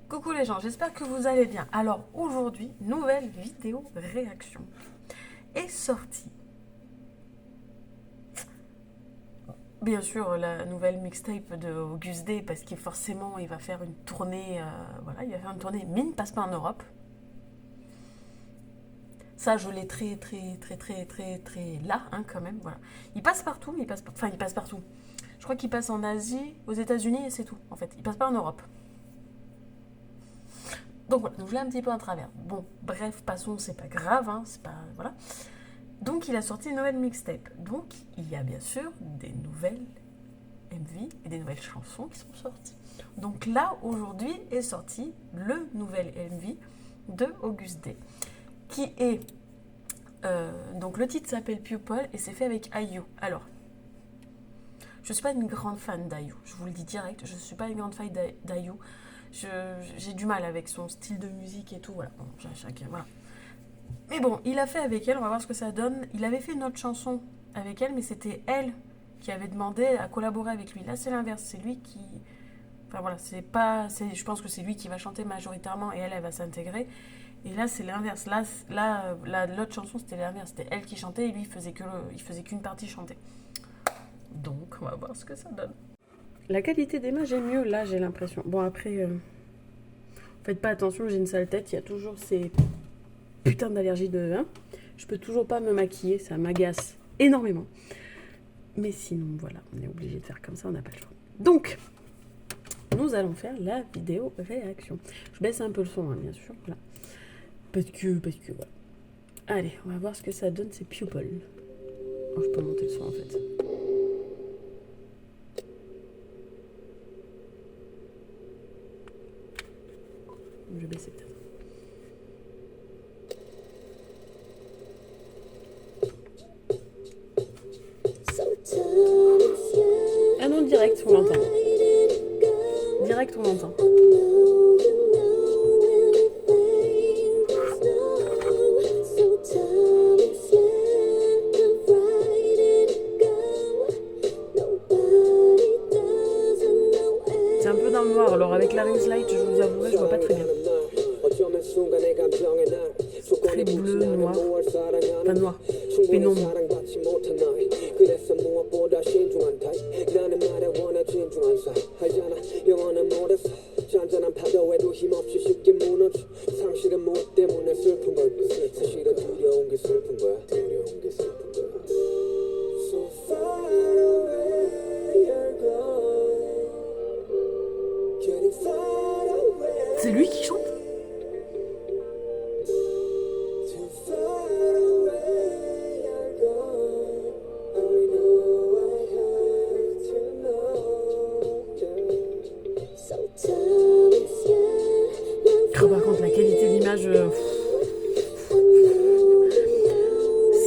Coucou les gens, j'espère que vous allez bien. Alors aujourd'hui, nouvelle vidéo réaction est sortie. Bien sûr, la nouvelle mixtape de Auguste D, parce qu'il forcément il va faire une tournée, voilà, il va faire une tournée Mine passe pas en Europe. Ça, je l'ai très là, hein, quand même. Voilà, il passe partout, mais il passe partout. Je crois qu'il passe en Asie, aux États-Unis et c'est tout. En fait, il passe pas en Europe. Donc voilà, donc je l'ai un petit peu à travers. Bon, bref, passons, c'est pas grave, hein, c'est pas. Voilà. Donc il a sorti une nouvelle mixtape. Donc il y a bien sûr des nouvelles MV et des nouvelles chansons qui sont sorties. Donc là, aujourd'hui, est sorti le nouvel MV de Auguste D. Qui est. Donc le titre s'appelle Pupil et c'est fait avec IU. Alors, je suis pas une grande fan d'IU, je vous le dis direct, je suis pas une grande fan d'IU. J'ai du mal avec son style de musique et tout, voilà. Bon, chacun, voilà. Mais bon, il a fait avec elle, on va voir ce que ça donne. Il avait fait une autre chanson avec elle, mais c'était elle qui avait demandé à collaborer avec lui. Là, c'est l'inverse, c'est lui qui... Enfin voilà, c'est pas... Je pense que c'est lui qui va chanter majoritairement et elle va s'intégrer. Et là, c'est l'inverse. L'autre chanson, c'était l'inverse. C'était elle qui chantait et lui, il faisait qu'une partie chanter. Donc, on va voir ce que ça donne. La qualité des images est mieux, là, j'ai l'impression. Bon, après, faites pas attention, j'ai une sale tête. Il y a toujours ces putains d'allergies de vin. Je peux toujours pas me maquiller, ça m'agace énormément. Mais sinon, voilà, on est obligé de faire comme ça, on n'a pas le choix. Donc, nous allons faire la vidéo réaction. Je baisse un peu le son, hein, bien sûr, là. Parce que, voilà. Allez, on va voir ce que ça donne, c'est Pupil. Oh, je peux monter le son, en fait. Je vais baisser peut-être. Ah non, direct, on l'entend. Direct, on l'entend. C'est un peu dans le noir, alors avec la ring light, je vous avouerai, je vois pas très bien. Très bleu, noir. Pas noir, pénombre. C'est lui qui chante? Oh, par contre, la qualité d'image,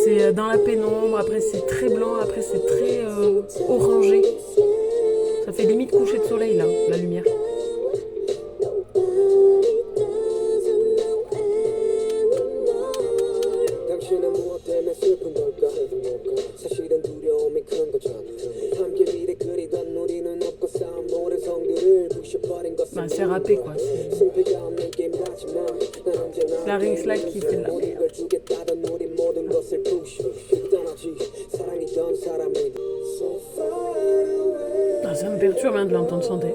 c'est dans la pénombre, après c'est très blanc, après c'est très orangé. Ça fait limite coucher de soleil là, la lumière. Bah, c'est râpé quoi. C'est la ring slide qui fait de la merde. Ah, ça me perturbe hein, de l'entendre chanter.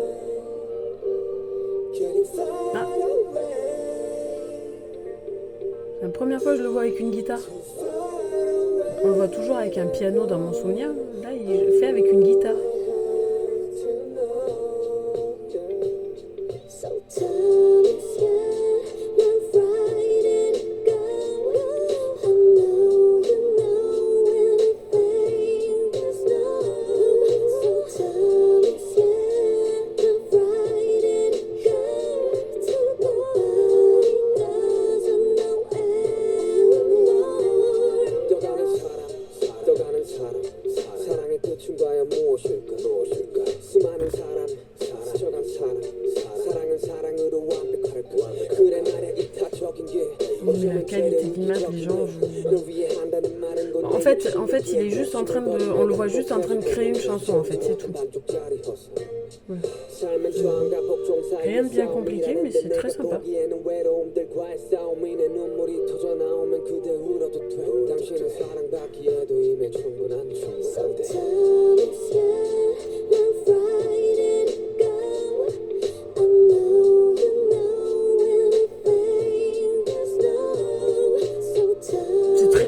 Ah. C'est la première fois que je le vois avec une guitare. On le voit toujours avec un piano dans mon souvenir. Là, il le fait avec une guitare. Mais la qualité d'image, les gens... il est juste en train de... On le voit juste en train de créer une chanson, en fait, c'est tout. Ouais. Rien de bien compliqué, mais c'est très sympa.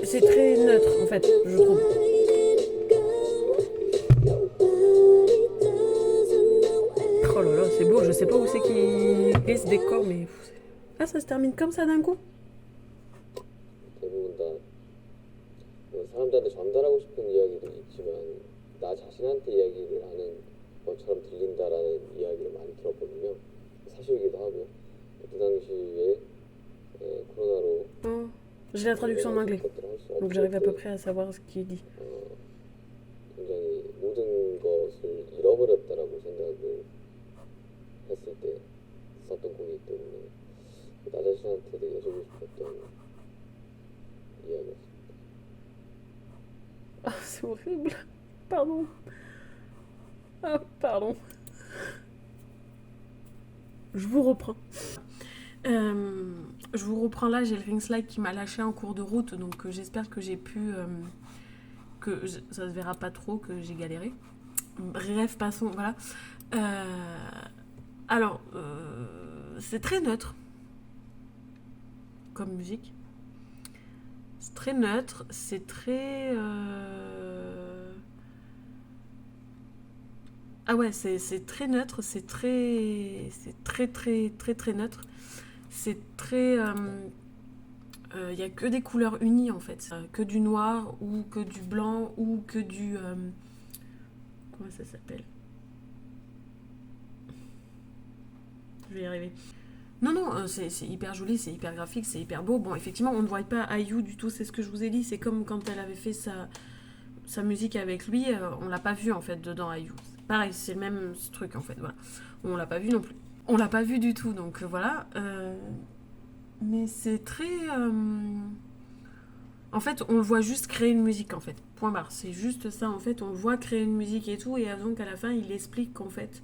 C'est très neutre, en fait, je trouve. Oh là là, c'est beau, je sais pas où c'est qu'il est ce décor, mais... Ah, ça se termine comme ça d'un coup? 대부분 다 사람들한테 전달하고 싶은 이야기도 있지만 나 자신한테 이야기를 하는 것처럼 들린다라는 이야기를 많이 들었거든요. 사실이기도 하고요. 그 당시에 코로나로 J'ai la traduction en anglais, donc j'arrive à peu près à savoir ce qu'il dit. 굉장히 모든 것을 잃어버렸다라고 생각을 했을 때 썼던 곡이기 때문에 나 자신한테 되게 해주고 싶었던 이야기였습니다. Ah, c'est horrible. Pardon. Ah, pardon. Je vous reprends. Je vous reprends là, j'ai le ring slide qui m'a lâché en cours de route, donc j'espère que j'ai pu... ça se verra pas trop, que j'ai galéré. Bref, passons, voilà. Alors, c'est très neutre comme musique. C'est très neutre, c'est très... Ah ouais, c'est très neutre, c'est très neutre. C'est très... y a que des couleurs unies en fait. Que du noir ou que du blanc ou que du... comment ça s'appelle? Je vais y arriver. Non, c'est hyper joli, c'est hyper graphique, c'est hyper beau. Bon, effectivement, on ne voit pas IU du tout, c'est ce que je vous ai dit. C'est comme quand elle avait fait sa musique avec lui, on l'a pas vu en fait dedans IU. Pareil, c'est le même truc en fait, voilà. On l'a pas vu non plus. On l'a pas vu du tout, donc voilà. Mais c'est très... En fait, on le voit juste créer une musique, en fait. Point barre. C'est juste ça, en fait. On le voit créer une musique et tout, et donc à la fin, il explique qu'en fait...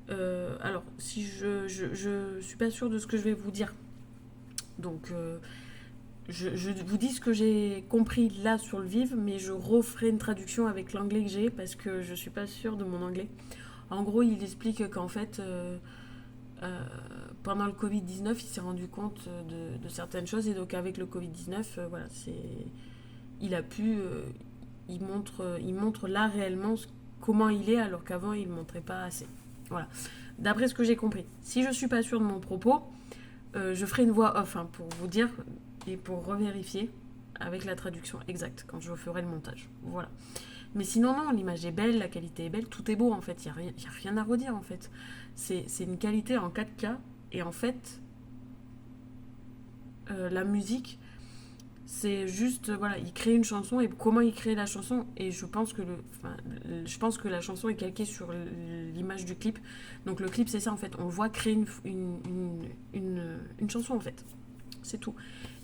alors, si je suis pas sûre de ce que je vais vous dire. Donc, je vous dis ce que j'ai compris là sur le vif, mais je referai une traduction avec l'anglais que j'ai, parce que je suis pas sûre de mon anglais. En gros, il explique qu'en fait... pendant le Covid-19, il s'est rendu compte de certaines choses, et donc avec le Covid-19, voilà, il a pu, il montre là réellement comment il est, alors qu'avant il ne montrait pas assez. Voilà, d'après ce que j'ai compris. Si je ne suis pas sûre de mon propos, je ferai une voix off pour vous dire et pour revérifier avec la traduction exacte quand je ferai le montage. Voilà. Mais sinon, non, l'image est belle, la qualité est belle, tout est beau en fait, il n'y a rien à redire en fait. C'est une qualité en 4K, et en fait, la musique, c'est juste, voilà, il crée une chanson, et comment il crée la chanson, et je pense que la chanson est calquée sur l'image du clip. Donc le clip, c'est ça en fait, on le voit créer une chanson en fait. C'est tout.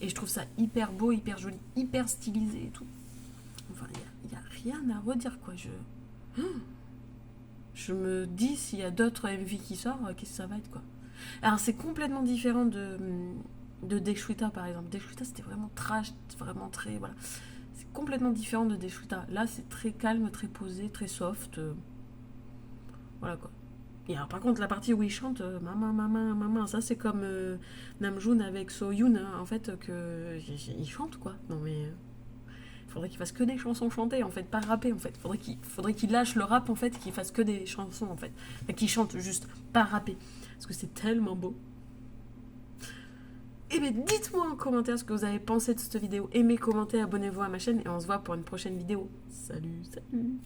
Et je trouve ça hyper beau, hyper joli, hyper stylisé et tout. Enfin, il n'y a rien à redire, quoi. Je me dis, s'il y a d'autres MV qui sortent, qu'est-ce que ça va être, quoi. Alors, c'est complètement différent de Deshuita, par exemple. Deshuita, c'était vraiment trash, vraiment très... Voilà. C'est complètement différent de Deshuita. Là, c'est très calme, très posé, très soft. Voilà, quoi. Et alors, par contre, la partie où il chante, maman, ça, c'est comme Namjoon avec Soyoon, hein, en fait, il chante, quoi. Non, mais... Il faudrait qu'il fasse que des chansons chantées, en fait, pas rapper, en fait. Faudrait qu'il lâche le rap, en fait, qu'il fasse que des chansons, en fait. Enfin, qu'il chante juste, pas rapper. Parce que c'est tellement beau. Et bien, dites-moi en commentaire ce que vous avez pensé de cette vidéo. Aimez, commentez, abonnez-vous à ma chaîne, et on se voit pour une prochaine vidéo. Salut, salut!